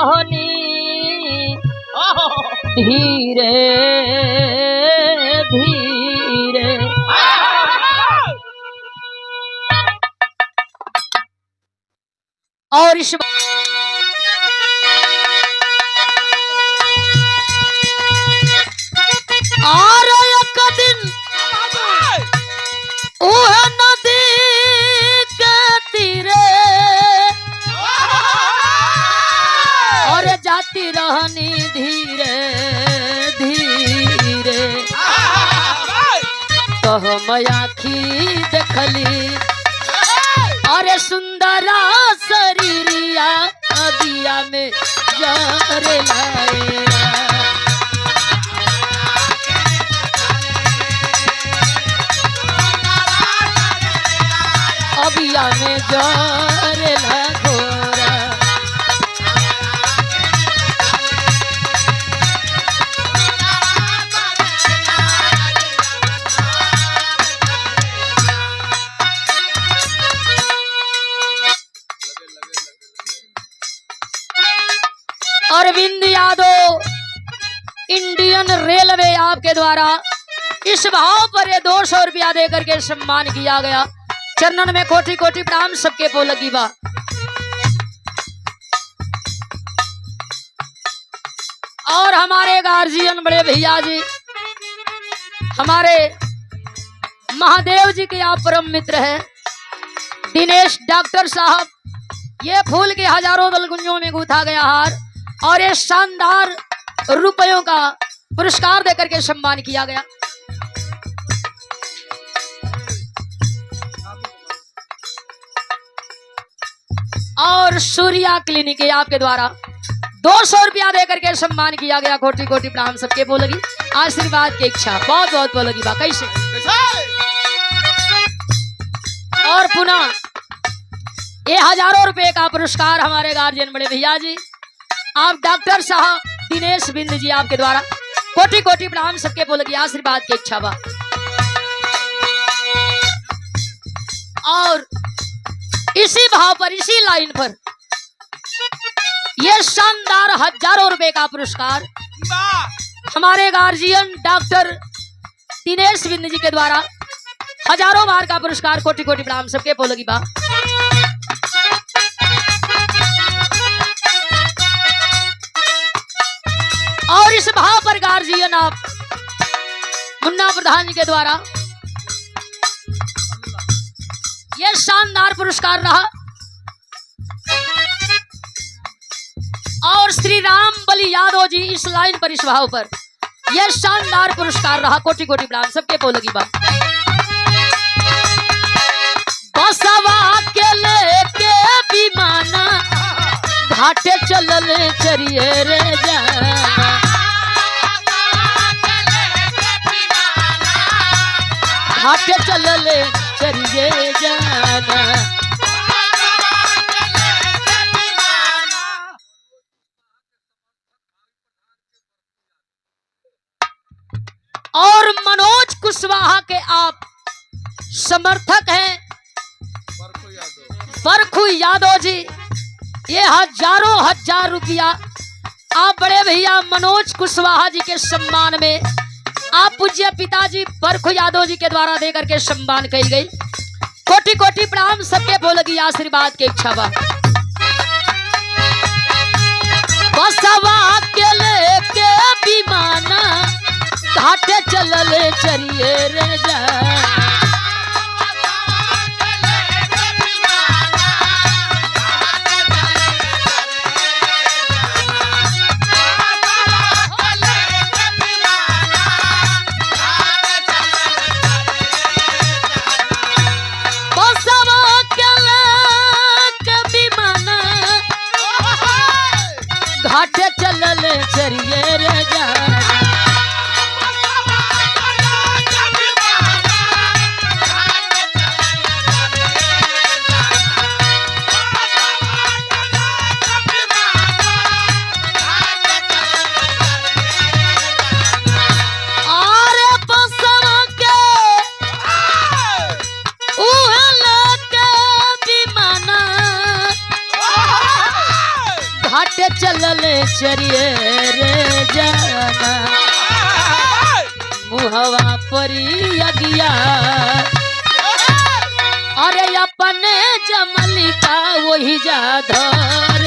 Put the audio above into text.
रहनी धीरे धीरे। और इस और एक दिन वह नदी के तीरे और जाती रहनी धीरे धीरे। तो हम आँखी देखली अरे सुंदरा शरीरिया नदिया में जरे लाए। अबिया में जरे घोरा। अरविंद यादव इंडियन रेलवे आपके द्वारा इस भाव पर 200 रुपया देकर के सम्मान किया गया। चरणन में कोटि कोटि प्रणाम सबके पो लगी बा। और हमारे गार्जियन बड़े भैया जी हमारे महादेव जी के आप परम मित्र हैं दिनेश डॉक्टर साहब। ये फूल के हजारों दलगुंजों में गूथा गया हार और ये शानदार रुपयों का पुरस्कार देकर के सम्मान किया गया। और सूर्या क्लिनिक आपके द्वारा 200 रुपया देकर के सम्मान किया गया। कोटि कोटि प्रणाम सबके बोलगी। आशीर्वाद की इच्छा बहुत बहुत बोलगी बा। कैसे और पुनः ये हजारों रुपए का पुरस्कार हमारे गार्जियन बड़े भैया जी आप डॉक्टर साहब दिनेश बिंद जी आपके द्वारा कोटि कोटि प्रणाम सबके बोलगी। आशीर्वाद की इच्छा बा। और इसी भाव पर इसी लाइन पर यह शानदार हजारों रुपए का पुरस्कार हमारे गार्जियन डॉक्टर दिनेश बिंद जी के द्वारा हजारों बार का पुरस्कार कोटि कोटि प्रणाम सबके बोलगी बा। और इस भाव पर गार्जियन आप मुन्ना प्रधान जी के द्वारा यह शानदार पुरस्कार रहा। और श्री राम बली यादव जी इस लाइन पर इस भाव पर यह शानदार पुरस्कार रहा। कोटि कोटि प्रणाम सबके बोलगी बा। बसवा के लेके विमाना घाटे चलले चरिए रे जाना। घाटे चलले चरिए जाना। और मनोज कुशवाहा के आप समर्थक हैं बरखू यादव जी। ये हजारों हजार रुपया आप बड़े भैया मनोज कुशवाहा जी के सम्मान में आप पूज्य पिताजी बरखू यादव जी के द्वारा देकर के सम्मान की गई। कोटि कोटि प्रणाम सबके बोलगी। आशीर्वाद की इच्छा बा। बसवा के लेके विमाना घाटे चलले चरिए रे जाना। घाटे चलले चरिए रे जाना। चरिए रे जाना मुहवा परी अगिया अरे अपने जमल का वही जा धर